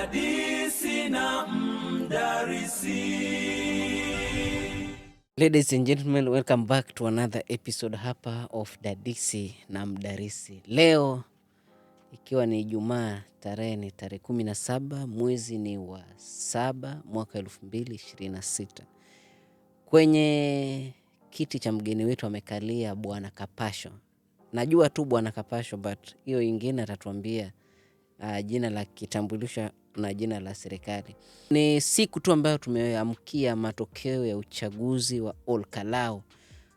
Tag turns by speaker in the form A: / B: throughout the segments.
A: Dadisi na mdarisi.
B: Ladies and gentlemen, welcome back to another episode hapa of Dadisi na Mdarisi. Leo ikiwa ni Ijumaa, tarehe ni tarehe 17, mwezi ni wa 7, mwaka 2026. Kwenye kiti cha mgeni wetu amekalia Bwana Kapasho. Najua tu Bwana Kapasho, but hiyo ingine atatuambia jina la kitambulisho na jina la serikali. Ni siku tu ambayo tumeamkia matokeo ya uchaguzi wa Olkalau,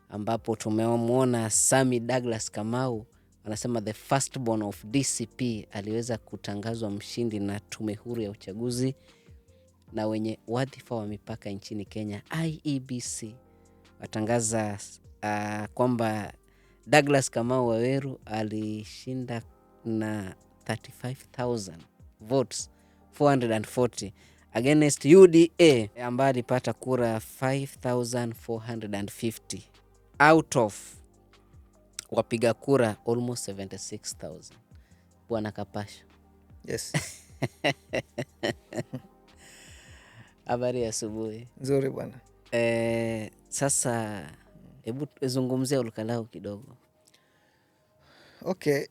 B: ambapo tumemuona Sami Douglas Kamau, anasema the firstborn of DCP, aliweza kutangazwa mshindi na tume huru ya uchaguzi na wenye wadhifa wa mipaka nchini Kenya IEBC. Watangaza kwamba Douglas Kamau Waweru alishinda na 35,000 votes 440 against UDA ambaye alipata kura 5,450 out of wapiga kura almost 76,000. Bwana Kapasho.
C: Yes.
B: Habari ya asubuhi.
C: Nzuri bwana.
B: Sasa hebu zungumzia Olkalau kidogo.
C: Okay.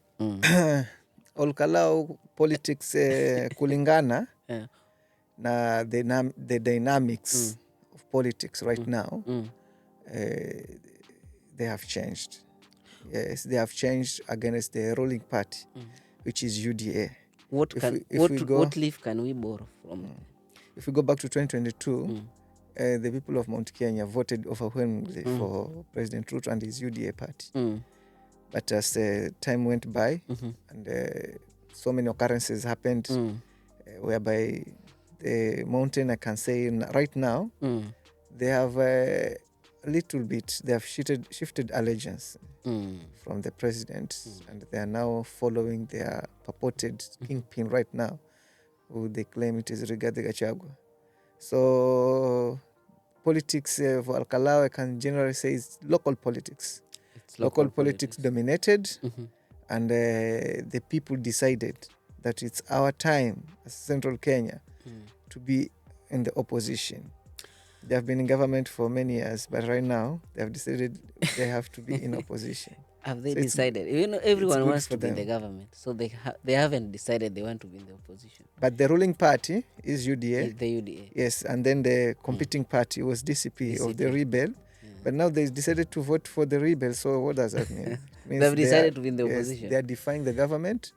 C: Olkalau politics kulingana na the dynamics of politics right now, they have changed. Yes, they have changed against the ruling party, which is UDA.
B: What leaf can we borrow from?
C: If we go back to 2022, the people of Mount Kenya voted overwhelmingly for President Ruto and his UDA party. But as time went by, and so many occurrences happened, whereby the mountain, I can say right now, they have a little bit, they have shifted allegiance from the president, and they are now following their purported kingpin right now, who they claim it is Rigathi Gachagua. So politics of Olkalau, I can generally say, is local politics. Local politics dominated, and the people decided that it's our time as Central Kenya to be in the opposition. They have been in government for many years, but right now they have decided they have to be in opposition.
B: Have they decided? Everyone wants to be in the government, so they haven't decided they want to be in the opposition.
C: But the ruling party is UDA.
B: It's the UDA.
C: Yes, and then the competing party was DCP of the rebel. But now they decided to vote for the rebel. So what does that mean?
B: They've decided to be in the opposition.
C: Yes, they are defying the government.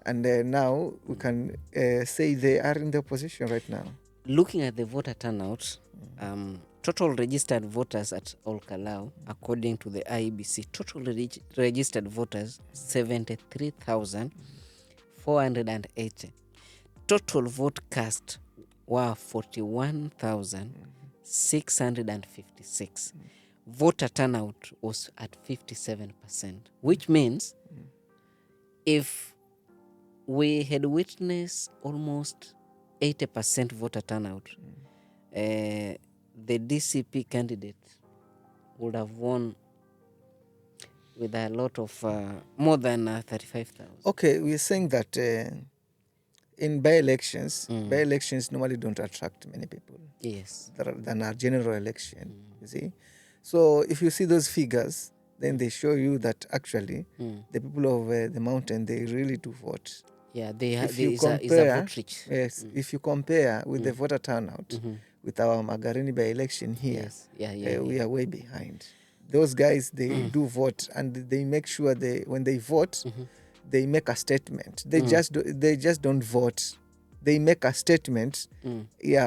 C: And now we can say they are in the opposition right now.
B: Looking at the voter turnout, total registered voters at Olkalau, according to the IEBC, total registered voters 73,480. Total vote cast were 41,656. Voter turnout was at 57%, which means if we had witnessed almost 80% voter turnout, the DCP candidate would have won with a lot of more than 35,000.
C: Okay, we're saying that in by-elections, by-elections normally don't attract many people.
B: Yes.
C: Than a general election, you see. So if you see those figures, then they show you that actually the people of the mountain, they really do vote.
B: Yeah, is a vote rich.
C: Yes, if you compare with the voter turnout with our Magarini by-election here, we are way behind. Those guys, they do vote, and they make sure when they vote, they make a statement. They just don't vote. They make a statement,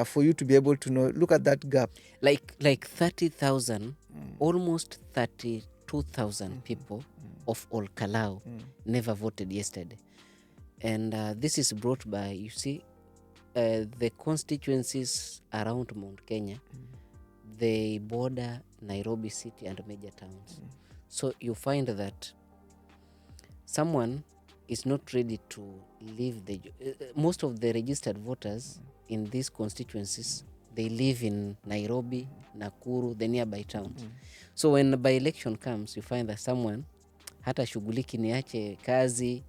C: for you to be able to know. Look at that gap.
B: Like 30,000, almost 32,000 people of Olkalau never voted yesterday. And this is brought by, you see, the constituencies around Mount Kenya, they border Nairobi city and major towns. So you find that someone is not ready to leave most of the registered voters in these constituencies, they live in Nairobi, Nakuru, the nearby towns. So when by-election comes, you find that someone hata shughuliki niache kazi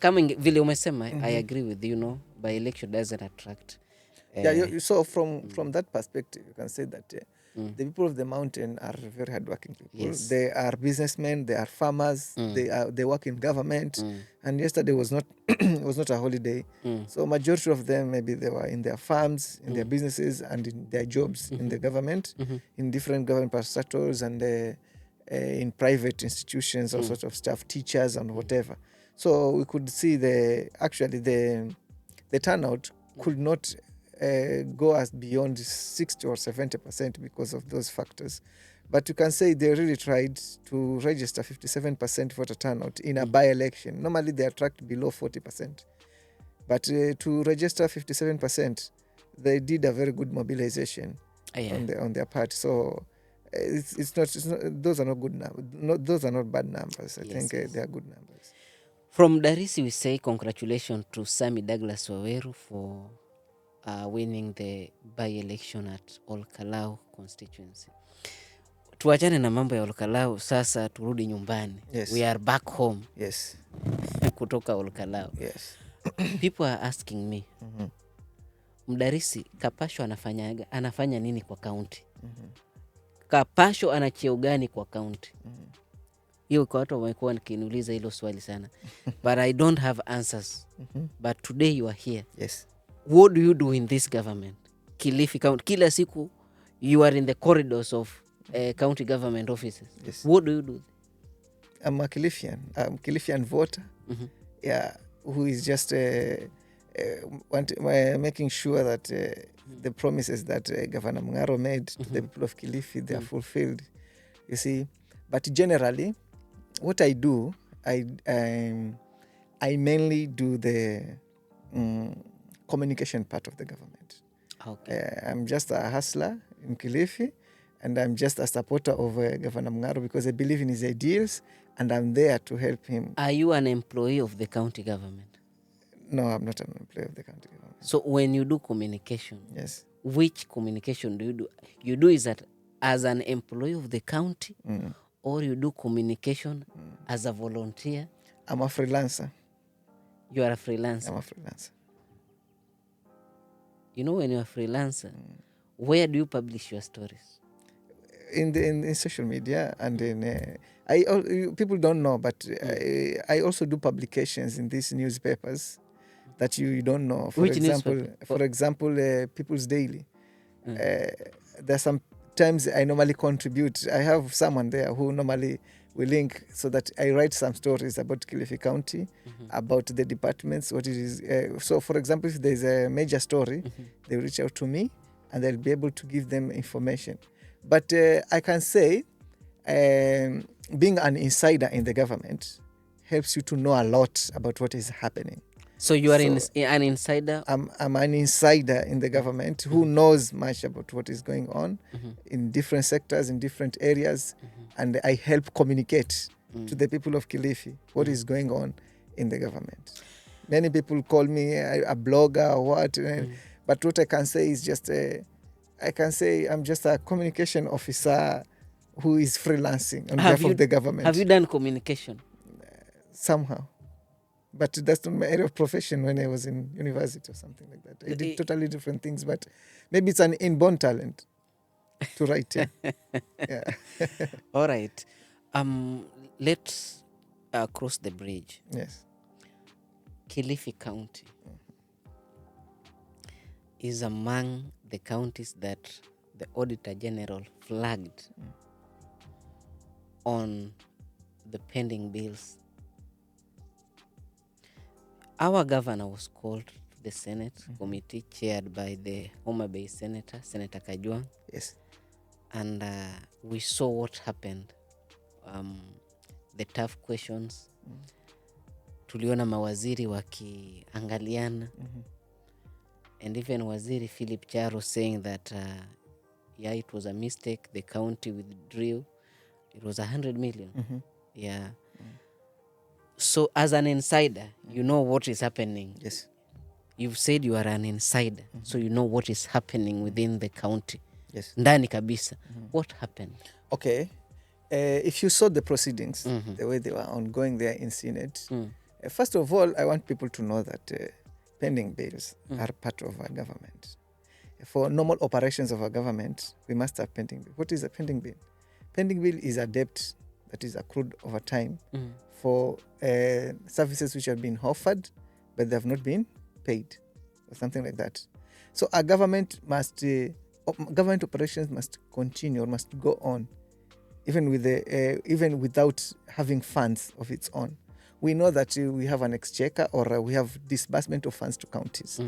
B: Coming vile umesema, I agree with you, no, by election doesn't attract.
C: So from that perspective, you can say that the people of the mountain are very hardworking people.
B: Yes.
C: They are businessmen. They are farmers. They work in government. And yesterday was not was not a holiday. So majority of them, maybe they were in their farms, in their businesses, and in their jobs in the government, in different government sectors, and in private institutions, all sorts of stuff, teachers and whatever. So we could see the turnout could not go as beyond 60 or 70% because of those factors. But you can say they really tried to register 57% voter turnout in a by-election. Normally they attract below 40%. But to register 57%, they did a very good mobilization on their part. So it's not those are not good numbers. Those are not bad numbers. I think they are good numbers.
B: From Darisi, we say congratulations to Sami Douglas Waweru for winning the by-election at Olkalau constituency. Tuachane na mambo ya Olkalau, sasa turudi nyumbani.
C: Yes.
B: We are back home.
C: Yes.
B: Kutoka Olkalau.
C: Yes.
B: People are asking me, Mdarisi, Kapasho anafanya nini kwa county? Kapasho ana cheo gani kwa county? Hiyo kwa watu wamekuwa nikiniuliza hilo swali sana. But I don't have answers. But today you are here.
C: Yes.
B: What do you do in this government? Kilifi County. Kila siku you are in the corridors of county government offices.
C: Yes.
B: What do you do?
C: I'm a Kilifian. I'm a Kilifian voter. Who is just making sure that the promises that Governor Mungaro made to the people of Kilifi, they are fulfilled. You see, but generally, what I do, I mainly do the communication part of the government.
B: Okay.
C: I'm just a hustler in Kilifi, and I'm just a supporter of Governor Mungaro because I believe in his ideals, and I'm there to help him.
B: Are you an employee of the county government?
C: No, I'm not an employee of the county government.
B: So when you do communication,
C: yes,
B: which communication do you do? You do is that as an employee of the county, or you do communication as a volunteer?
C: I'm a freelancer.
B: You are a freelancer? I'm
C: a freelancer.
B: You know, when you're a freelancer, where do you publish your stories?
C: In social media, and in people don't know, but I also do publications in these newspapers that you don't know.
B: Which newspaper?
C: For example, People's Daily. There's sometimes I normally contribute. I have someone there who normally will link so that I write some stories about Kilifi County, about the departments, what it is. So, for example, if there's a major story, they reach out to me, and they'll be able to give them information. But I can say being an insider in the government helps you to know a lot about what is happening.
B: So you are an insider?
C: I'm an insider in the government who knows much about what is going on in different sectors, in different areas, and I help communicate to the people of Kilifi what is going on in the government. Many people call me a blogger or what, but what I can say is just I can say I'm just a communication officer who is freelancing on behalf of the government.
B: Have you done communication?
C: Somehow. But that's not my area of profession when I was in university or something like that. I did totally different things, but maybe it's an inborn talent to write. Yeah.
B: All right. Let's cross the bridge.
C: Yes.
B: Kilifi County is among the counties that the Auditor General flagged on the pending bills. Our governor was called to the Senate committee chaired by the Homa Bay Senator, Senator Kajwang.
C: Yes.
B: And we saw what happened. The tough questions. Tuliona mawaziri wakiangaliana. And even Waziri Philip Charo saying that, it was a mistake. The county withdrew. It was 100 million. Yeah. So as an insider, you know what is happening.
C: Yes.
B: You've said you are an insider, so you know what is happening within the county.
C: Yes.
B: Ndani kabisa. What happened?
C: Okay. If you saw the proceedings, the way they were ongoing there in Senate, First of all, I want people to know that pending bills are part of our government. For normal operations of our government, we must have pending bill. What is a pending bill? Pending bill is a debt that is accrued over time for services which have been offered, but they have not been paid, or something like that. So our government must, government operations must continue or must go on, even without having funds of its own. We know that we have an exchequer, or we have disbursement of funds to counties.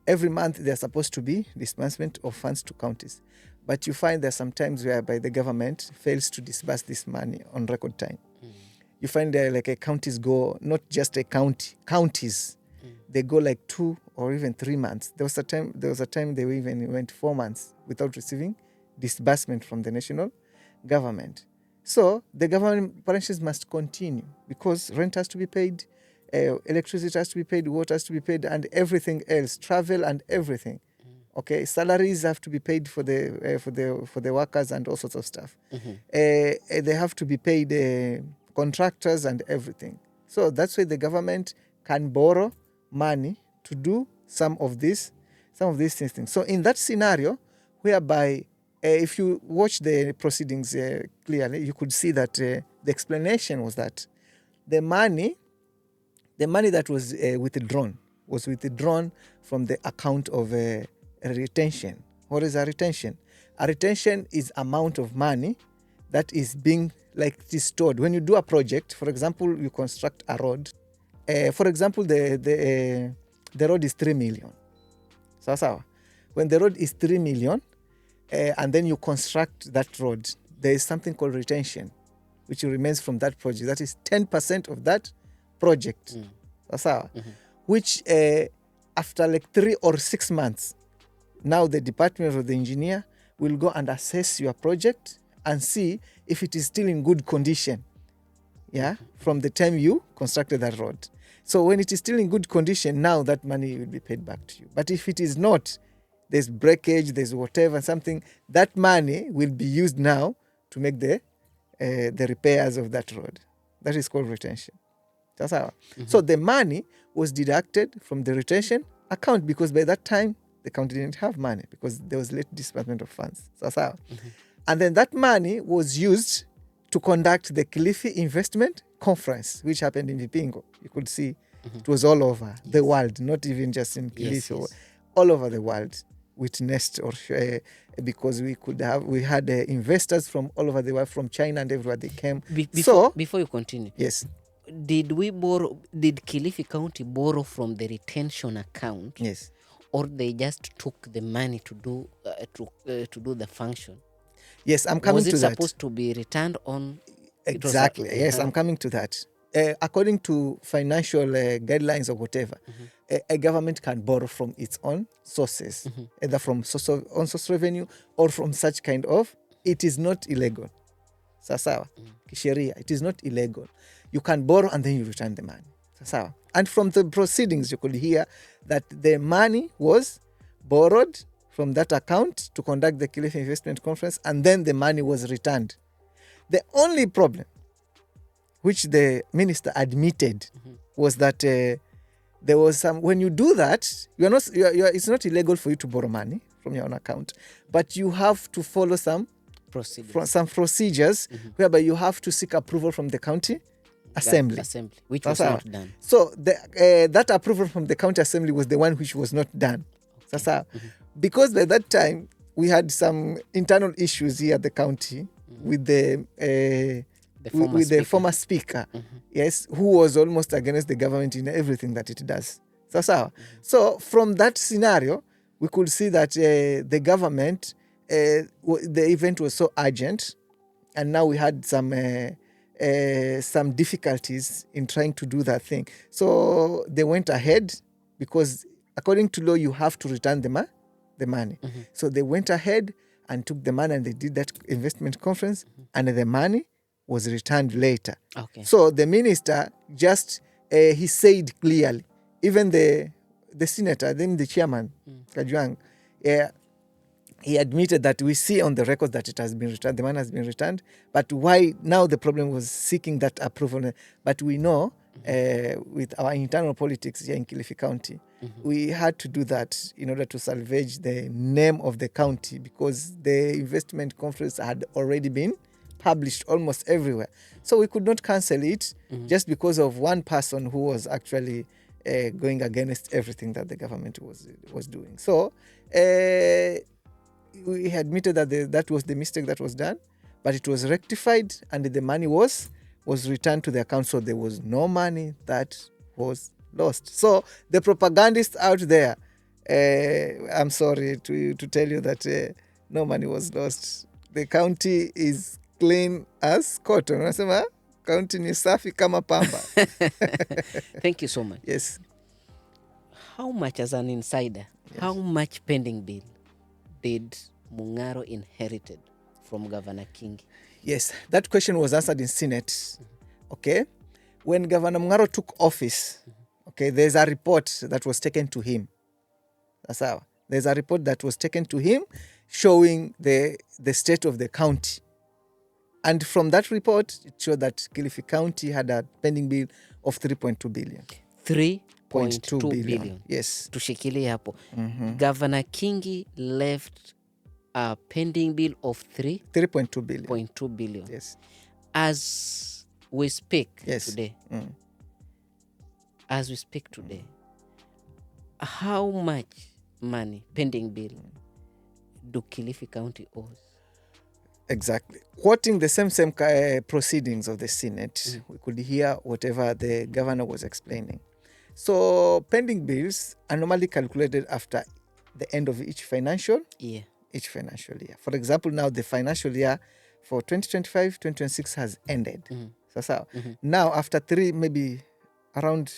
C: Every month there's supposed to be disbursement of funds to counties. But you find there are some times whereby the government fails to disburse this money on record time. You find there like counties go, not just a county, counties, they go like 2 or even 3 months. There was a time they even went 4 months without receiving disbursement from the national government. So the government operations must continue because rent has to be paid, electricity has to be paid, water has to be paid, and everything else, travel and everything. Okay, salaries have to be paid for the workers and all sorts of stuff. They have to be paid contractors and everything. So that's why the government can borrow money to do some of these things. So in that scenario, whereby if you watch the proceedings clearly, you could see that the explanation was that the money that was withdrawn from the account of a retention. What is a retention? A retention is amount of money that is being stored. When you do a project, for example, you construct a road. For example, the road is 3 million. So when the road is 3 million, and then you construct that road, there is something called retention, which remains from that project. That is 10% of that project. Which after 3 or 6 months, now the department of the engineer will go and assess your project and see if it is still in good condition. From the time you constructed that road. So when it is still in good condition, now that money will be paid back to you. But if it is not, there's breakage, there's whatever, something, that money will be used now to make the repairs of that road. That is called retention. So the money was deducted from the retention account because by that time, the county didn't have money because there was late disbursement of funds. And then that money was used to conduct the Kilifi Investment Conference, which happened in Vipingo. You could see it was all over the world, not even just in Kilifi, all over the world witnessed because we had investors from all over the world, from China and everywhere they came.
B: Before you continue.
C: Yes.
B: Did Kilifi County borrow from the retention account?
C: Yes.
B: Or they just took the money to do the function?
C: Yes, I'm coming to that.
B: Was it supposed to be returned on?
C: Exactly. Yes, I'm coming to that. According to financial guidelines or whatever, a government can borrow from its own sources, either from own source revenue or from such kind of. It is not illegal. Sawa. Kisheria, it is not illegal. You can borrow and then you return the money. Sawa. And from the proceedings, you could hear that the money was borrowed from that account to conduct the Kilifi Investment Conference, and then the money was returned. The only problem, which the minister admitted, was that there was some. When you do that, it's not illegal for you to borrow money from your own account, but you have to follow some procedures whereby you have to seek approval from the county assembly,
B: which was not done.
C: So that approval from the county assembly was the one which was not done. Because by that time we had some internal issues here at the county with the former speaker, yes, who was almost against the government in everything that it does. So from that scenario, we could see that the government, the event was so urgent, and now we had some difficulties in trying to do that thing. So they went ahead because according to law, you have to return the money. So they went ahead and took the money and they did that investment conference, and the money was returned later. So the minister just, he said clearly, even the senator, then the chairman, Kajwang, he admitted that we see on the record that it has been returned, the money has been returned, but why now the problem was seeking that approval. But we know with our internal politics here in Kilifi County. We had to do that in order to salvage the name of the county, because the investment conference had already been published almost everywhere. So we could not cancel it just because of one person who was actually going against everything that the government was doing. So we admitted that that was the mistake that was done, but it was rectified and the money was returned to the account. So there was no money that was lost. So the propagandists out there, I'm sorry to tell you that no money was lost. The county is clean as cotton. Unasema county ni safi kama pamba.
B: Thank you so much.
C: Yes.
B: How much, as an insider, how much pending bill did Mung'aro inherited from Governor Kingi? Yes,
C: that question was answered in Senate. Okay. When Governor Mung'aro took office, okay, there's a report that was taken to him. That's how. There's a report that was taken to him showing the state of the county. And from that report, it showed that Kilifi County had a pending bill of 3.2 billion.
B: 3.2 billion.
C: Yes.
B: Tushikilie hapo. Governor Kingi left a pending bill of
C: 3.2 billion.
B: 3.2 billion.
C: Yes.
B: As we speak today, how much money, pending bill, do Kilifi County owes?
C: Exactly. Quoting the same proceedings of the Senate, we could hear whatever the governor was explaining. So pending bills are normally calculated after the end of each financial year. For example, now the financial year for 2025-2026 has ended. So now after maybe around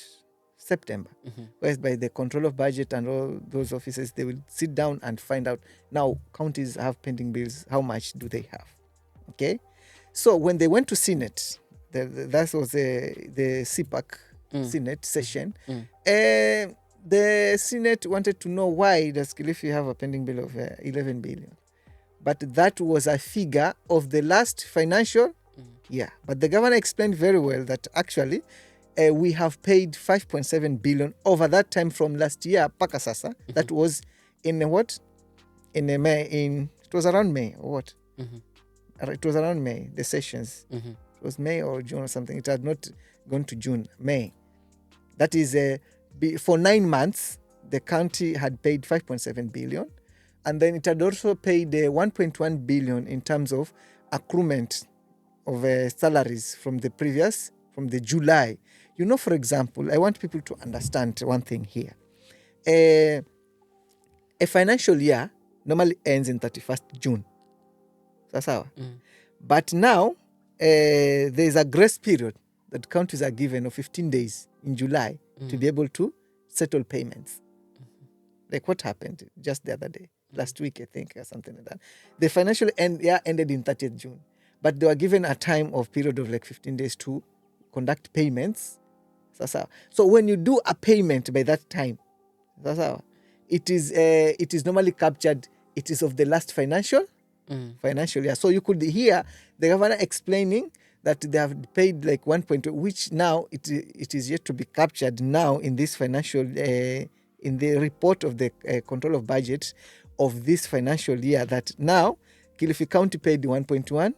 C: September, whereas by the control of budget and all those offices, they will sit down and find out now counties have pending bills, how much do they have? Okay, so when they went to Senate, that was the CPAC Senate session. The Senate wanted to know why does Kilifi have a pending bill of 11 billion, but that was a figure of the last financial year. But the governor explained very well that actually we have paid 5.7 billion over that time from last year, paka sasa. That was in what? In May. It was around May or what? It was around May, the sessions. It was May or June or something. It had not gone to June, May. That is, for 9 months, the county had paid 5.7 billion. And then it had also paid 1.1 billion in terms of accruement of salaries from the July. You know, for example, I want people to understand one thing here. A financial year normally ends in 31st June. That's how. But now, there's a grace period that counties are given of 15 days in July to be able to settle payments. Like what happened just the other day, last week, I think, or something like that. The financial year ended in 30th June, but they were given a period of like 15 days to conduct payments. So when you do a payment by that time, it is normally captured. It is of the last financial year. So you could hear the governor explaining that they have paid like 1.2, which now it is yet to be captured now in this financial in the report of the control of budget of this financial year. That now Kilifi County paid 1.1,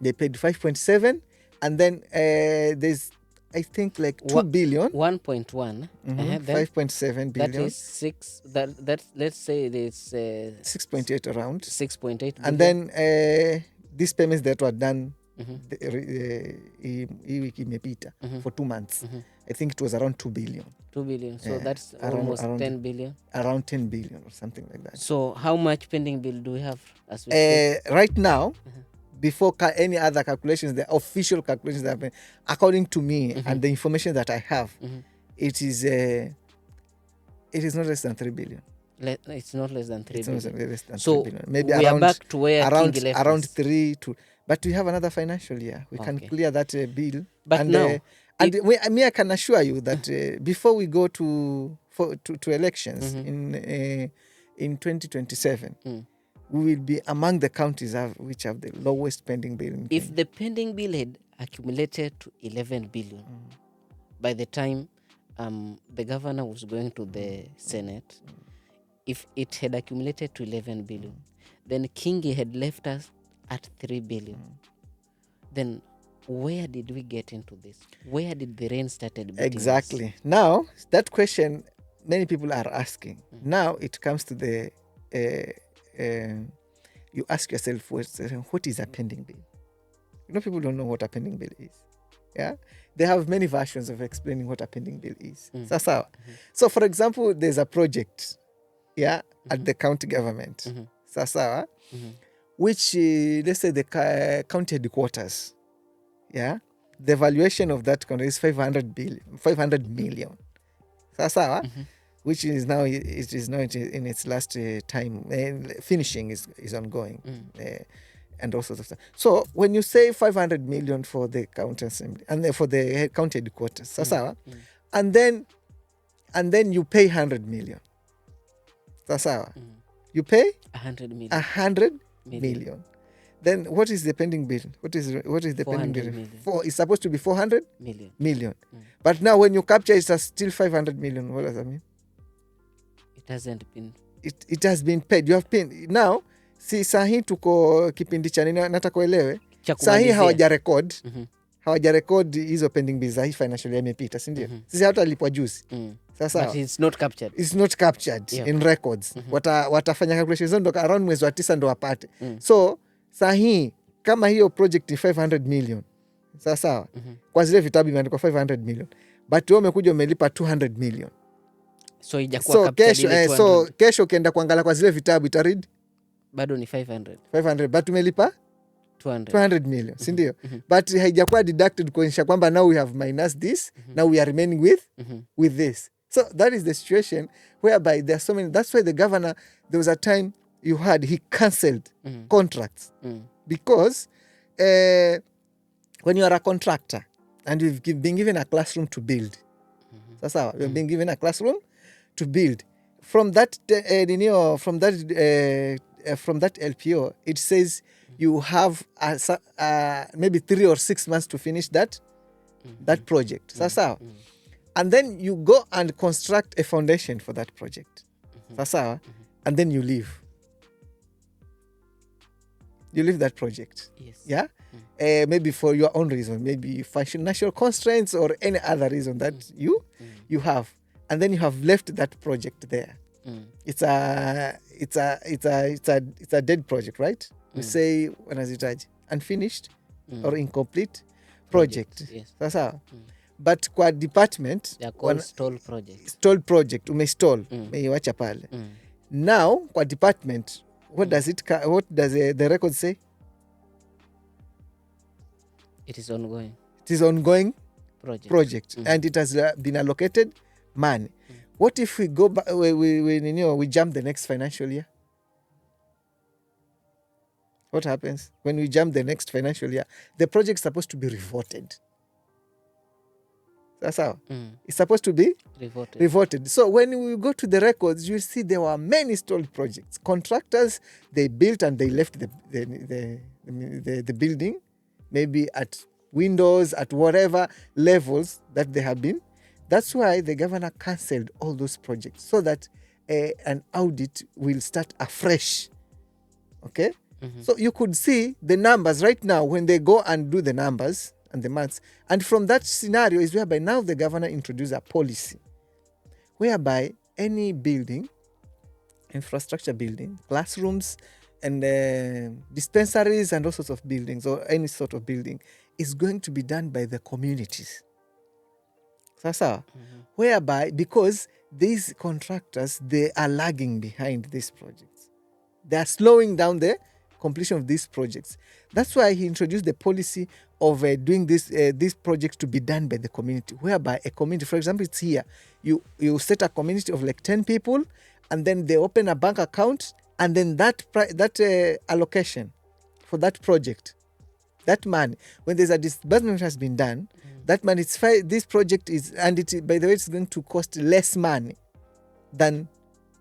C: they paid 5.7, and then there's, I think, like 2 billion.
B: 1.1.
C: 5.7 billion.
B: That is 6. That let's say it's
C: 6.8 around.
B: 6.8 billion.
C: And then these payments that were done for 2 months. I think it was around 2 billion.
B: 2 billion. So that's almost 10 billion.
C: Around 10 billion or something like that.
B: So how much pending bill do we have as we speak?
C: Right now, before any other calculations, the official calculations that have been, according to me and the information that I have, it is not less than 3 billion.
B: It's not less than 3 billion.
C: Less than
B: so
C: 3 billion. Maybe
B: we
C: around,
B: are back to where Kingi left
C: around
B: us.
C: 3 to, but we have another financial year. We can clear that bill.
B: But
C: and,
B: now,
C: I can assure you that before we go to elections in 2027, we will be among the counties which have the lowest pending bill.
B: If the pending bill had accumulated to 11 billion, by the time the governor was going to the Senate, if it had accumulated to 11 billion, then Kingi had left us at 3 billion. Then where did we get into this? Where did the rain started beating
C: Exactly.
B: us?
C: Now, that question many people are asking. Now it comes to the, you ask yourself, what is a pending bill? You know, people don't know what a pending bill is. Yeah, they have many versions of explaining what a pending bill is. Sasa. So, for example, there's a project, at the county government, Sasa, which let's say the county headquarters, the valuation of that county is 500 million. Sasa, which is now in its last time. Finishing is ongoing. And all sorts of stuff. So when you say 500 million for the county assembly and for the county headquarters, sasawa, and then you pay 100 million, sasawa, you pay 100 million. Then what is the pending bill? What is the pending bill? It's supposed to be 400 million. But now when you capture it's still 500 million. What does that mean?
B: It hasn't been.
C: It has been paid. You have paid now. Si sahi tuko kipindi cha nini, nataka uelewe. Sahi hawajarekod hizo pending bills za hii financial year imepita, si ndio? Sisi hata alipwa juzi. Sasa
B: but it's not captured.
C: It's not captured in records. Watafanya calculations ndo around mwezi wa 9 ndo wapate. So sahi kama hiyo project ni 500 million. Sawa. Kwa zile vitabu imeandikwa 500 million. But wewe umekuja umelipa 200 million.
B: So ijakuwa captured.
C: So kesho ukienda kuangalia kwa zile vitabu itaread
B: bado ni 500
C: but umelipa 200 million, si ndio? But haijakuwa deducted kuonyesha kwamba now we have minus this, now we are remaining with this. So that is the situation whereby there are so many. That's why the governor, there was a time you had, he cancelled contracts because when you are a contractor and you've been given a classroom to build, you've been given a classroom to build. From that from that LPO, it says you have maybe 3 or 6 months to finish that project. Sasa, and then you go and construct a foundation for that project. Sasa, and then you leave. You leave that project.
B: Yes.
C: Yeah. Maybe for your own reason, maybe financial constraints or any other reason that you have, and then you have left that project there. It's a dead project, right? We say unfinished or incomplete project.
B: Yes.
C: Sasa, but kwa department
B: they are called stall project.
C: Stall project umestall, umeiacha pale. Now kwa department, what does the record say?
B: It is ongoing.
C: It is ongoing project.
B: Mm.
C: And it has been allocated money. What if we go back, we jump the next financial year? What happens when we jump the next financial year? The project is supposed to be reverted. That's how. It's supposed to be reverted. So when we go to the records, you see there were many stalled projects. Contractors, they built and they left the building, maybe at windows, at whatever levels that they have been. That's why the governor cancelled all those projects so that an audit will start afresh. Okay? Mm-hmm. So you could see the numbers right now when they go and do the numbers and the months. And from that scenario is whereby now the governor introduced a policy whereby any building, infrastructure building, classrooms and dispensaries and all sorts of buildings or any sort of building is going to be done by the communities. Sasa, whereby because these contractors, they are lagging behind these projects. They are slowing down the completion of these projects. That's why he introduced the policy of doing these projects to be done by the community, whereby a community, for example, it's here, you set a community of like 10 people, and then they open a bank account, and then that allocation for that project, that money, when there's a disbursement has been done, that money, this project is, and it, by the way, it's going to cost less money than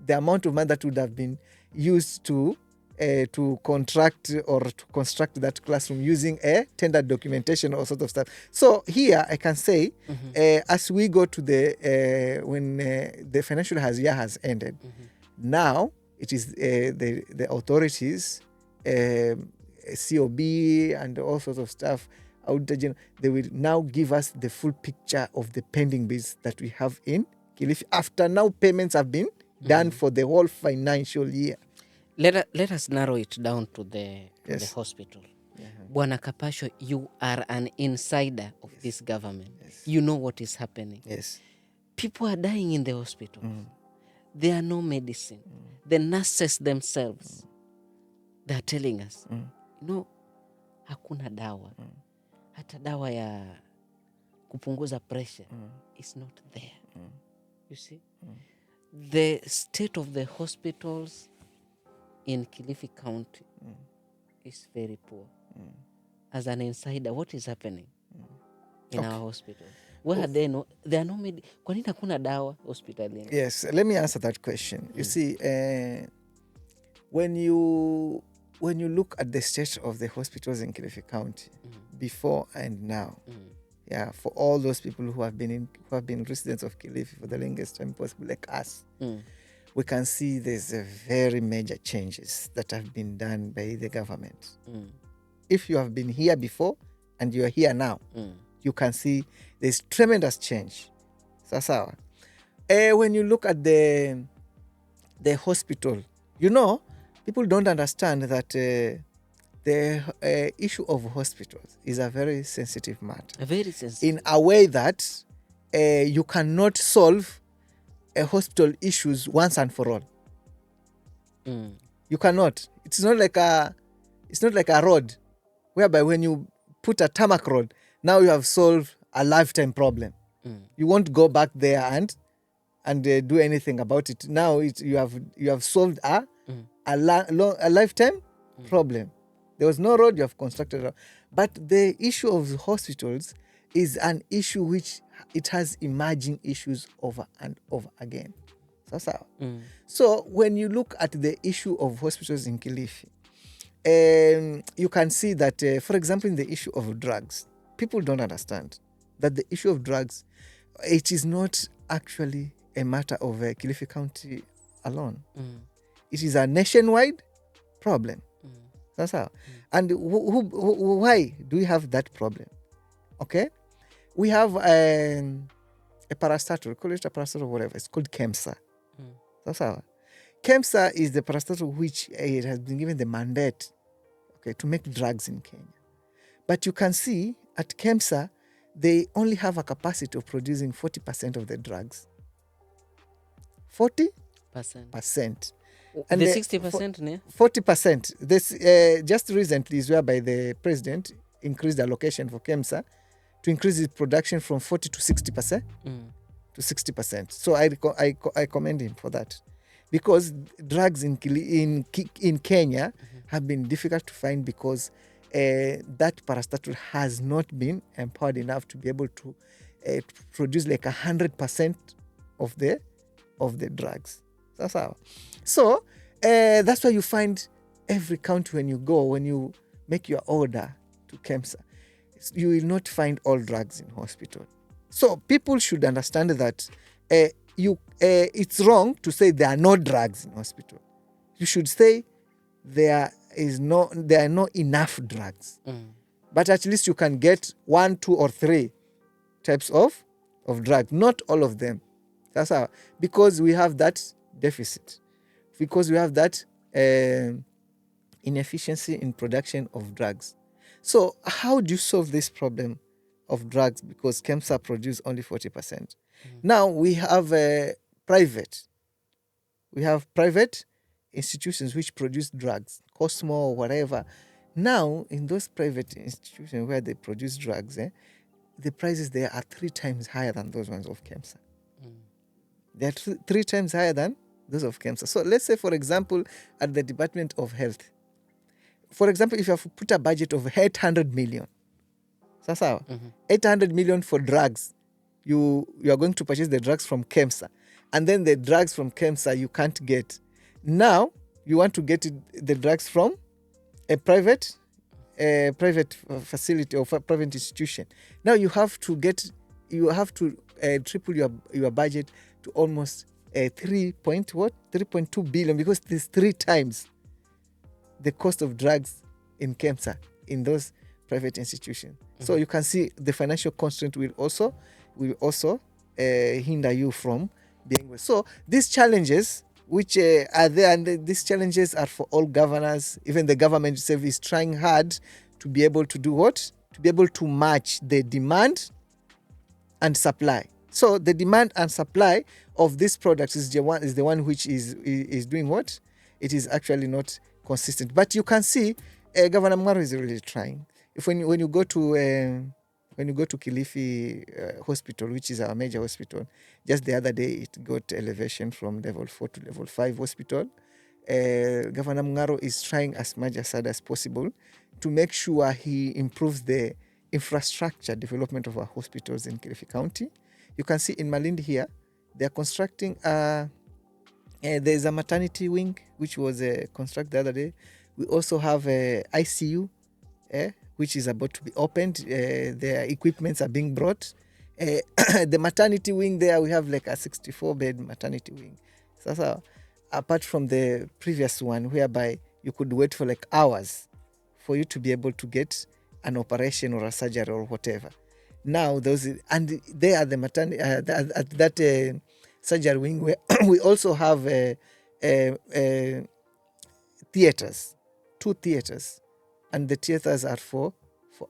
C: the amount of money that would have been used to to contract or to construct that classroom using a tender documentation or sort of stuff. So here I can say, as we go to the when the financial year has ended, now it is the authorities, COB and all sorts of stuff, they will now give us the full picture of the pending bills that we have in Kilifi after now payments have been done for the whole financial year.
B: Let us narrow it down to the hospital.
C: Bwana
B: Kapasho, you are an insider of this government. You know what is happening. People are dying in the hospital. There are no medicine. The nurses themselves, they are telling us, no, hakuna dawa. Hata dawa ya kupunguza pressure is not there. You see? The state of the hospitals in Kilifi County is very poor. As an insider, what is happening in our hospitals? Where are they? There are no kwa nini hakuna dawa hospitalini?
C: Yes, let me answer that question. You see, when you look at the state of the hospitals in Kilifi County before and now, for all those people who have been residents of Kilifi for the longest time possible, like us, we can see there's a very major changes that have been done by the government. If you have been here before and you are here now, you can see there's tremendous change. Sasawa. When you look at the hospital, people don't understand that the issue of hospitals is a very sensitive matter.
B: Very sensitive.
C: In a way that you cannot solve a hospital issues once and for all. You cannot. It's not like a road, whereby when you put a tarmac road, now you have solved a lifetime problem. You won't go back there and do anything about it. Now you have solved a lifetime problem. There was no road, you have constructed a road. But the issue of the hospitals is an issue which it has emerging issues over and over again. So when you look at the issue of hospitals in Kilifi, you can see that, for example, in the issue of drugs, people don't understand that the issue of drugs, it is not actually a matter of Kilifi County alone. It is a nationwide problem. That's how. And why do we have that problem? Okay, we have a parastatal, call it a parastatal or whatever. It's called KEMSA. That's how. KEMSA is the parastatal which it has been given the mandate, to make drugs in Kenya. But you can see at KEMSA, they only have a capacity of producing 40% of the drugs. 40%.
B: And the 60%?
C: 40%. This just recently is whereby the president increased the allocation for KEMSA to increase its production from 40 to 60%. To 60%. So I commend him for that. Because drugs in Kenya have been difficult to find because that parastatal has not been empowered enough to be able to produce like 100% of the drugs. That's how. So that's why you find every county when you make your order to KEMSA, you will not find all drugs in hospital. So people should understand that it's wrong to say there are no drugs in hospital. You should say there are not enough drugs. But at least you can get 1, 2, or 3 types of drugs, not all of them. That's how. Because we have that deficit. Because we have that inefficiency in production of drugs. So how do you solve this problem of drugs? Because KEMSA produce only 40%. Now we have private. We have private institutions which produce drugs, Cosmo or whatever. Now in those private institutions where they produce drugs, the prices there are 3 times higher than those ones of KEMSA. They are 3 times higher than those of KEMSA. So let's say, for example, at the Department of Health, for example, if you have put a budget of 800 million, 800 million for drugs, you are going to purchase the drugs from KEMSA, and then the drugs from KEMSA you can't get. Now, you want to get the drugs from a private facility or private institution. Now you have to triple your budget to almost 3.2 billion, because there's 3 times the cost of drugs in KEMSA in those private institutions. So you can see the financial constraint will also hinder you from being well. So these challenges which are there, and these challenges are for all governors. Even the government itself is trying hard to be able to do what? To be able to match the demand and supply. So the demand and supply of these products is the one which is doing what? It is actually not consistent. But you can see Governor Mng'aro is really trying. When you go to Kilifi Hospital, which is our major hospital, just the other day it got elevation from level 4 to level 5 hospital. Governor Mng'aro is trying as much as hard as possible to make sure he improves the infrastructure development of our hospitals in Kilifi County. You can see in Malindi here, they are constructing there's a maternity wing which was constructed the other day. We also have a ICU which is about to be opened. Their equipments are being brought. The maternity wing there, we have like a 64-bed maternity wing. So apart from the previous one, whereby you could wait for like hours for you to be able to get an operation or a surgery or whatever. Now and they are the maternity at that surgery wing where we also have theaters, 2 theaters, and the theaters are for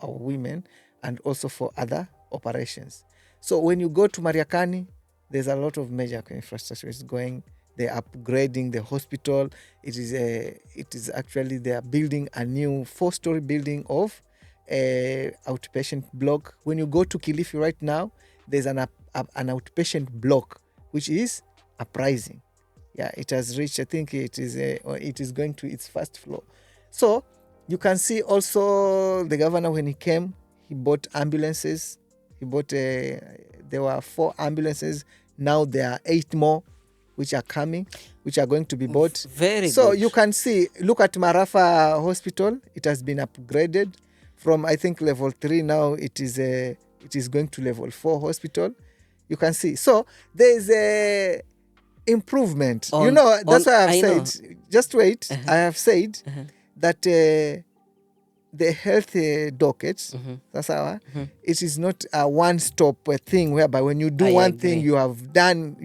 C: our women and also for other operations. So when you go to Mariakani, there's a lot of major infrastructure is going. They're upgrading the hospital. It is actually they are building a new 4-story building of outpatient block. When you go to Kilifi right now, there's an outpatient block which is uprising. Yeah, it has reached. I think it is going to its first floor. So you can see also the governor, when he came, he bought ambulances. There were 4 ambulances. Now there are 8 more which are coming, which are going to be bought.
B: Very
C: so
B: good.
C: You can see, look at Marafa Hospital. It has been upgraded from, I think, level 3. Now it is going to level 4 hospital. You can see. So there is a improvement. That's why I have said, just wait. I have said that the health dockets, that's our, it is not a one-stop thing whereby when you do one thing, you are done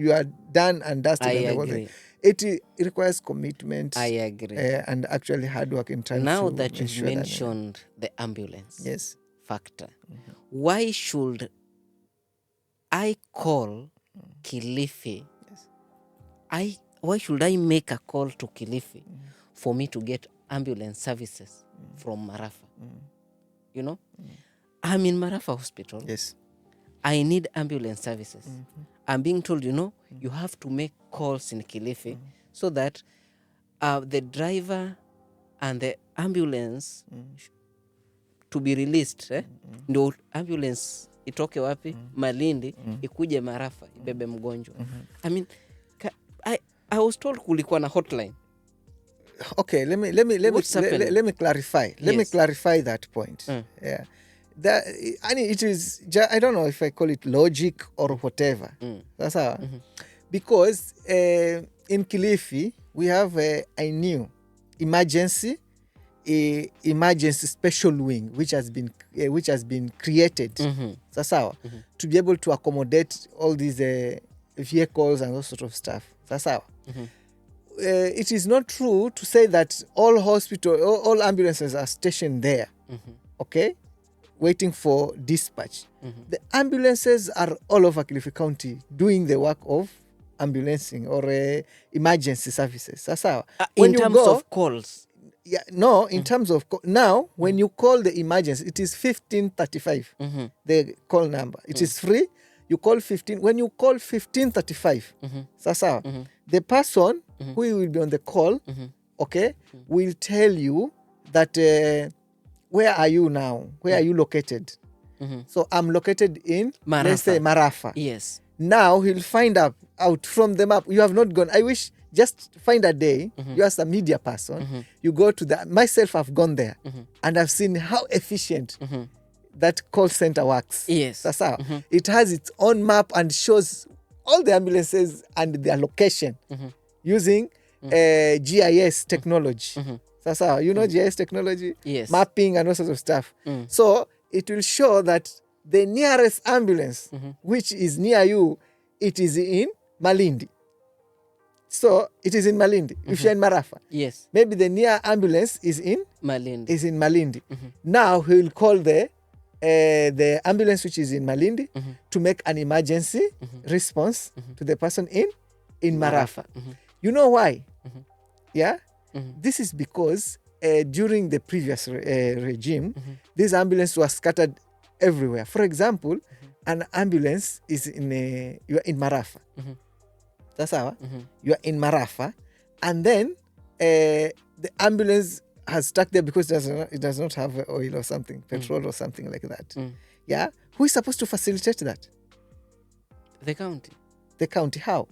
C: and dusted.
B: I
C: and the whole
B: agree.
C: thing. It requires commitment.
B: I agree.
C: And actually hard work in trying
B: now
C: to
B: that you've
C: ensure
B: mentioned the ambulance
C: yes.
B: factor, why should I call Kilifi?
C: Yes.
B: Why should I make a call to Kilifi for me to get ambulance services from Marafa? You know, I'm in Marafa Hospital.
C: Yes.
B: I need ambulance services. I'm being told, you have to make calls in Kilifi so that the driver and the ambulance to be released. Ndio ambulance itoke wapi? Malindi, ikuje Marafa, ibebe mgonjwa. I mean, I was told kulikuwa na hotline.
C: Okay, let me clarify. Let me clarify that point. Yeah. It is, I don't know if I call it logic or whatever. That's how. Because in Kilifi, we have a new emergency special wing which has been created. That's how. To be able to accommodate all these vehicles and all sort of stuff. That's how. It is not true to say that all ambulances are stationed there. Okay? Waiting for dispatch. The ambulances are all over Kilifi County doing the work of ambulancing or emergency services. That's how.
B: In terms of calls.
C: Yeah, no, in terms of now, when you call the emergency, it is 1535. The call number. It is free. You call 15. When you call 1535, that's how. The person who will be on the call, okay, will tell you that where are you now? Where are you located? So I'm located in, let's say, Marafa.
B: Yes.
C: Now he'll find out from the map. You have not gone. I wish just find a day, you as a media person, you go to myself, I've gone there, and I've seen how efficient that call center works.
B: Yes.
C: That's how. It has its own map and shows all the ambulances and their location using GIS technology. That's how. You know GIS technology?
B: Yes.
C: Mapping and all sorts of stuff. So it will show that the nearest ambulance, which is near you, it is in Malindi. So it is in Malindi. If you're in Marafa,
B: yes,
C: maybe the near ambulance is in
B: Malindi.
C: Now he will call the ambulance which is in Malindi to make an emergency response to the person in Marafa. You know why? Yeah? This is because during the previous regime, these ambulances were scattered everywhere. For example, an ambulance is you are in Marafa. That's how you are in Marafa, and then the ambulance has stuck there because it does not have oil or something, petrol or something like that. Yeah, who is supposed to facilitate that?
B: The county.
C: The county. How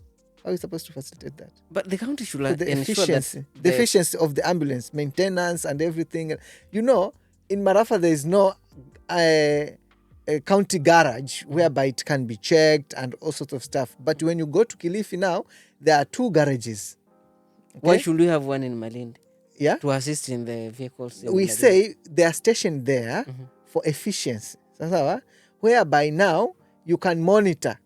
C: is it supposed to facilitate that?
B: But the county should
C: the
B: ensure
C: efficiency, the efficiency of the ambulance, maintenance and everything. You know, in Marafa there is no a county garage whereby it can be checked and all sorts of stuff. But when you go to Kilifi now, there are 2 garages. Okay?
B: Why should we have one in Malindi?
C: Yeah,
B: to assist in the vehicles.
C: We say they are stationed there for efficiency. Whereby now you can monitor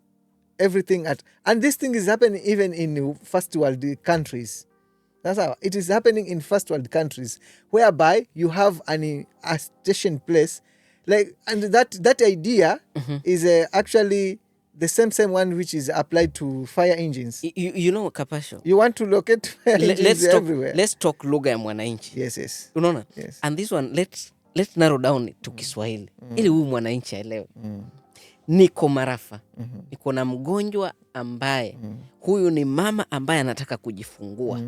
C: everything and this thing is happening even in first world countries. That's how it is happening in first world countries, whereby you have a station place, and that idea is actually the same one which is applied to fire engines.
B: You know, Kapasho,
C: you want to locate fire engines everywhere.
B: Let's talk lugha ya mwananchi.
C: Yes.
B: Unaona?
C: Yes.
B: And this one let's narrow down it to Kiswahili ili huyu mwananchi aelewe. Niko Marafa, niko na mgonjwa ambaye huyu ni mama ambaye anataka kujifungua.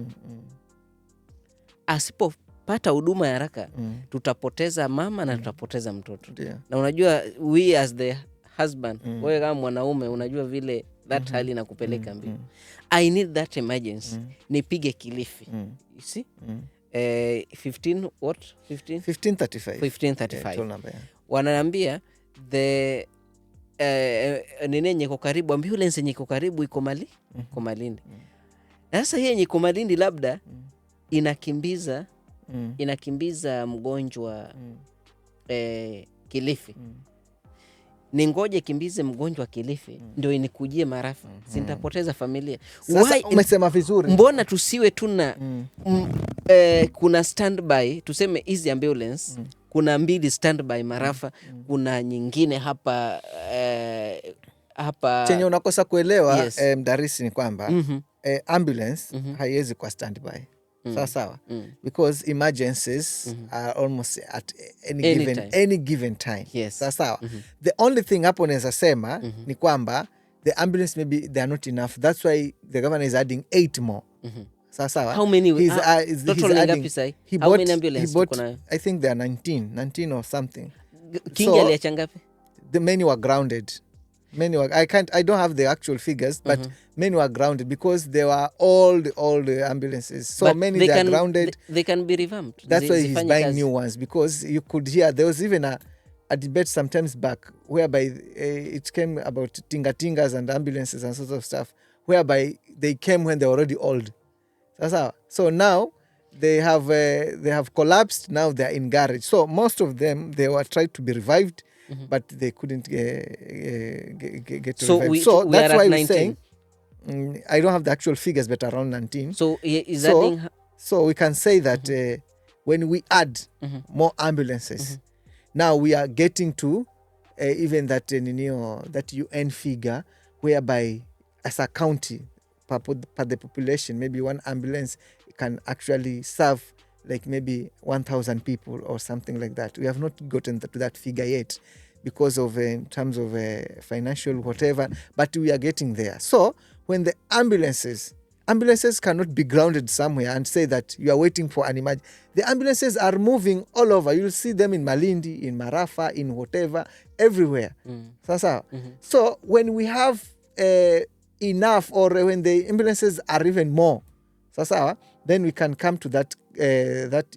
B: Asipopata huduma ya haraka tutapoteza mama na tutapoteza mtoto. Na unajua we as the husband, wewe kama mwanaume unajua vile that hali inakupeleka mbio. I need that emergency. Nipige Kilifi. You see? 1535. Wananiambia the nini iko karibu, ambulance yenye iko karibu iko Malindi. Sasa hii yenye iko Malindi labda inakimbiza mgonjwa Kilifi. Ningoje kimbize mgonjwa Kilifi ndio inikujie Marafa. Sintapoteza familia.
C: Sasa umesema vizuri.
B: Mbona tusiwe tuna kuna standby, tuseme easy ambulance, kuna 2 standby Marafa, kuna nyingine hapa
C: chenye unakosa kuelewa. Yes. Mdarisi ni kwamba ambulance haiwezi kwa standby. Sawa. Because emergencies are almost at any given time.
B: Yes.
C: Sawa. The only thing hapo naweza sema ni kwamba the ambulance maybe they are not enough. That's why the governor is adding 8 more. Sawa.
B: How many
C: he's
B: adding? How many ambulance tuko nayo?
C: I think there are 19 or something.
B: Kingi aliacha ngapi?
C: The many were grounded. I don't have the actual figures, but many were grounded because they were old ambulances. So but many they are grounded.
B: They can be revamped.
C: That's why he's buying new ones, because you could hear there was even a debate sometimes back whereby it came about tingas and ambulances and sort of stuff, whereby they came when they were already old. So now they have collapsed. Now they are in garage. So most of them, they were tried to be revived, but they couldn't get revived. So that's why we're saying, I don't have the actual figures, but around 19.
B: So is
C: so we can say that when we add more ambulances, now we are getting to even that that UN figure, whereby as a county per the population, maybe one ambulance can actually serve like maybe 1,000 people or something like that. We have not gotten to that figure yet because of in terms of financial whatever, but we are getting there. So when the ambulances cannot be grounded somewhere and say that you are waiting for an emergency. The ambulances are moving all over. You'll see them in Malindi, in Marafa, in whatever, everywhere. So when we have enough, or when the ambulances are even more, Sasa then we can come to that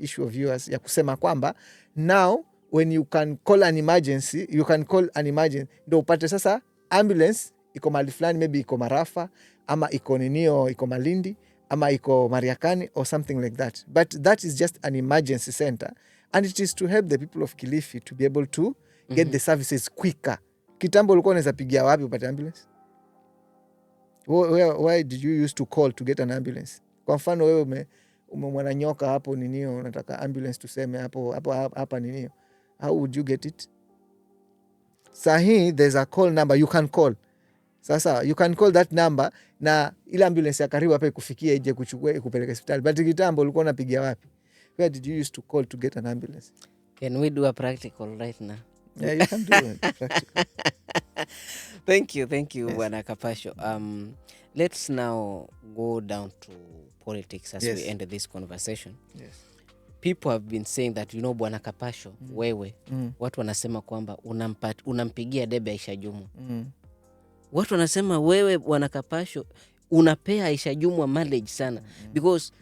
C: issue of yours ya kusema kwamba now when you can call an emergency, ndio upate sasa ambulance iko mahali fulani, maybe iko Marafa ama iko ninio, iko Malindi ama iko Mariakani or something like that, but that is just an emergency center and it is to help the people of Kilifi to be able to get the services quicker. Kitambo ulikuwa unaweza pigia wapi upate ambulance? Why did you used to call to get an ambulance? Kwa mfano wewe umemwana nyoka hapo ninio, unataka ambulance tuseme hapa ninio, how would you get it? Sahi there's a call number you can call. Sasa you can call that number na ile ambulance ya karibu hapa ikufikie ije kuchukua ikupeleke hospitali. But kitambo ulikuwa unapigia wapi? Where did you used to call to get an ambulance?
B: Can we do a practical right now?
C: Yeah, you can do it practical.
B: Thank you,
C: Yes.
B: Bwana Kapasho. Let's now go down to politics as we end this conversation.
C: Yes.
B: People have been saying that, Bwana Kapasho, wewe, watu wanasema kwamba unampigia debe Aisha Jumwa. Watu wanasema wewe Bwana Kapasho unapea Aisha Jumwa mileage sana because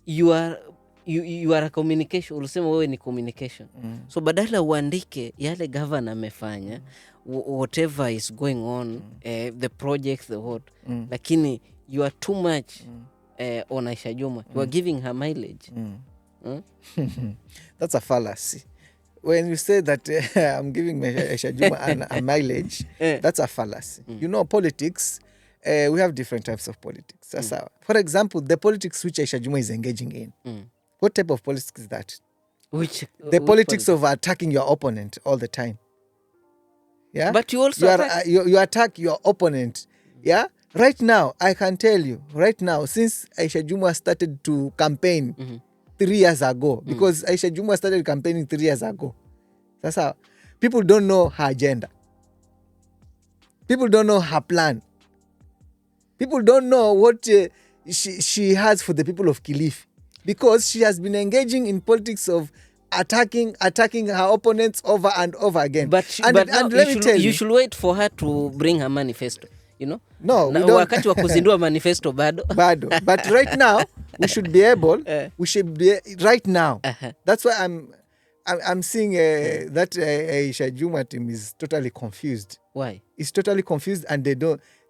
B: you are a communication. Ulisema wewe ni communication. So badala uandike yale governor amefanya, whatever is going on, the project, the what, lakini you are too much on Aisha Jumwa. You are giving her mileage.
C: That's a fallacy. When you say that I'm giving Aisha Jumwa a mileage, that's a fallacy. Politics, we have different types of politics. For example, the politics which Aisha Jumwa is engaging in. What type of politics is that? The politics of attacking your opponent all the time. Yeah?
B: But you also
C: you attack your opponent. Yeah? Right now, I can tell you, since Aisha Jumwa started to campaign 3 years ago, because Aisha Jumwa started campaigning 3 years ago. That's how people don't know her agenda. People don't know her plan. People don't know what she has for the people of Kilifi, because she has been engaging in politics of attacking her opponents over and over again.
B: You should wait for her to bring her manifesto.
C: No,
B: wakati wa kuzindua manifesto bado.
C: But right now we should be able. Right now. That's why I'm seeing that Aisha Jumwa team is totally confused.
B: Why?
C: It's totally confused, and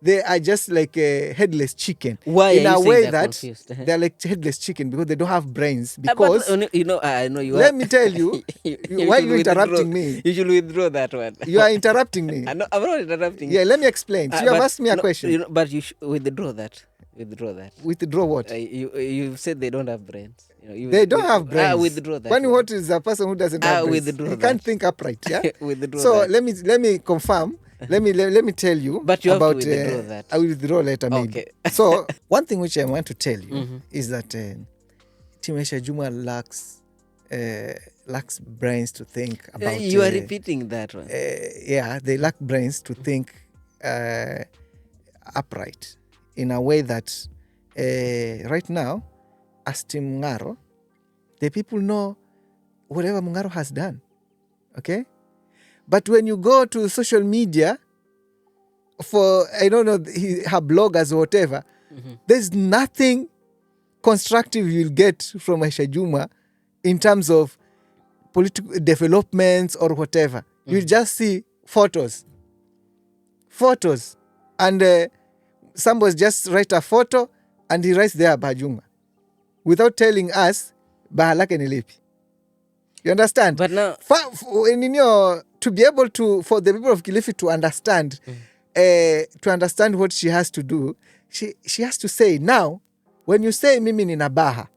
C: they are just like a headless chicken.
B: Why
C: in
B: are
C: a
B: you
C: way
B: saying
C: that
B: confused?
C: they're like headless chicken because they don't have brains. Because
B: I know you.
C: Let me tell you, why are you interrupting me?
B: You should withdraw that one.
C: You are interrupting me.
B: I'm not interrupting.
C: Yeah, let me explain. So you have asked me a question.
B: But you should withdraw that.
C: Withdraw what?
B: You said they don't have brains.
C: They don't have brains.
B: Withdraw that.
C: Funny, what is a person who doesn't have brains? He can't think upright. Yeah.
B: Withdraw that.
C: Let me confirm. Let me tell you.
B: But you
C: about,
B: have to withdraw that.
C: I will withdraw later, maybe.
B: Okay.
C: So one thing which I want to tell you is that Team Aisha Jumwa lacks brains to think about.
B: You are repeating that one.
C: Yeah, they lack brains to think upright in a way that right now, as Team Mungaro, the people know whatever Mungaro has done. Okay? But when you go to social media for, I don't know, her bloggers or whatever, there's nothing constructive you'll get from Aisha Jumwa in terms of political developments or whatever. You just see photos. And somebody just write a photo and he writes there Bajunga without telling us Bahalake ni lipi. You understand?
B: But now,
C: to be able to, for the people of Kilifi to understand what she has to do, she has to say, now, when you say mimi nina baha,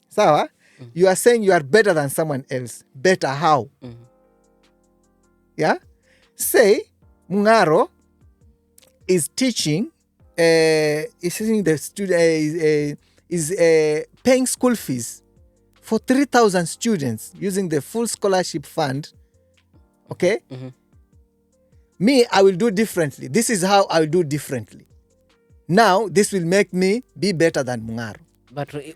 C: sawa, you are saying you are better than someone else. Better how? Yeah? Say, Mungaro is teaching, the student, is paying school fees for 3,000 students using the full scholarship fund. Okay? Me, I will do differently. This is how I will do differently. Now, this will make me be better than Mungaro.
B: But so
C: you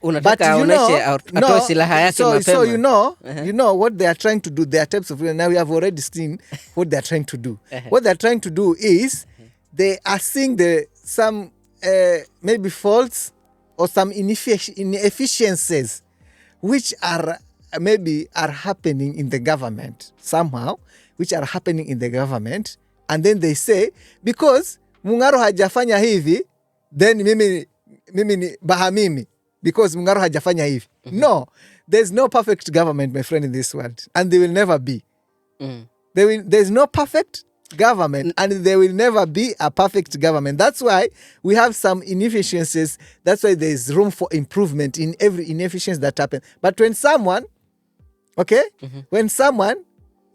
C: know what they are trying to do. There are types of, now we have already seen what they are trying to do. What they are trying to do is they are seeing some maybe faults or some inefficiencies which are maybe are happening in the government somehow, which are happening in the government, and then they say because Mung'aro hajafanya hivi then mimi ni bahamimi because Mung'aro hajafanya hivi. No, there's no perfect government, my friend, in this world, and there will never be. There's no perfect government, and there will never be a perfect government. That's why we have some inefficiencies. That's why there's room for improvement in every inefficiency that happens. But when someone, when someone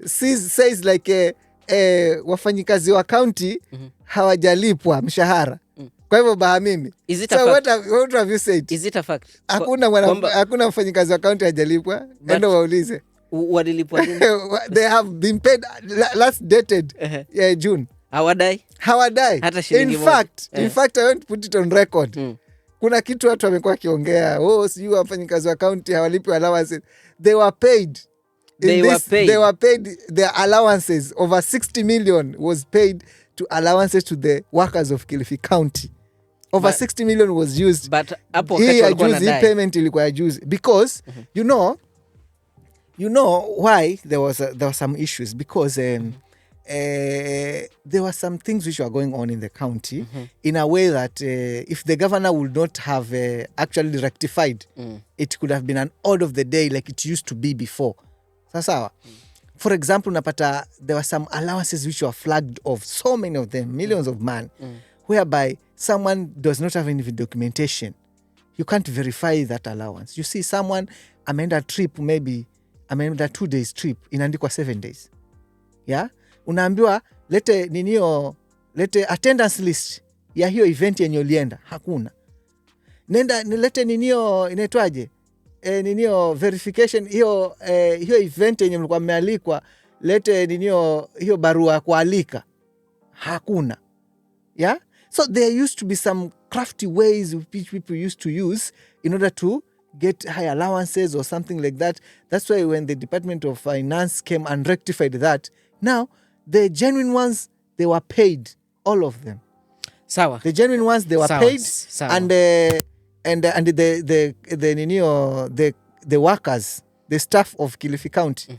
C: says like wafanyikazi wa county hawajalipwa mshahara, kwa hivyo bahamimi.
B: Is it
C: so
B: a fact?
C: What have you said?
B: Is it a fact?
C: Hakuna mfanyikazi wa county hajalipwa. Endo waulize.
B: Walilipwa nini?
C: They have been paid last dated June.
B: Hawadai? Hata shilingi moja.
C: In fact, I want to put it on record. Kuna kitu watu wamekuwa kiongea, sijui wafanyikazi wa county hawalipi allowances. They were paid. They were paid their allowances. Over 60 million was paid to allowances to the workers of Kilifi County. Over 60 million was used.
B: But hapo wakati walikuwa
C: nadai. Hii payment ilikuwa ya juzi. Because, you know why there were some issues. Because there were some things which were going on in the county in a way that if the governor would not have actually rectified, it could have been an order of the day like it used to be before. Sawa. For example, napata there were some allowances which were flagged off, so many of them, millions of man, whereby someone does not have any documentation. You can't verify that allowance. You see someone ameenda trip, maybe ameenda 2 days trip, inaandikwa 7 days. Yeah? Unaambiwa lete attendance list ya hiyo event yenye ulienda. Hakuna. Nilete inaitwaje? Verification hiyo event yenye mlikuwa mmealikwa, lete hiyo barua ya kualika. Hakuna. Yeah? So there used to be some crafty ways which people used to use in order to get high allowances or something like that. That's why when the Department of Finance came and rectified that, now the genuine ones, they were paid, all of them.
B: Sawa.
C: The genuine ones, they were paid.
B: Sawa.
C: And the workers, the staff of Kilifi County,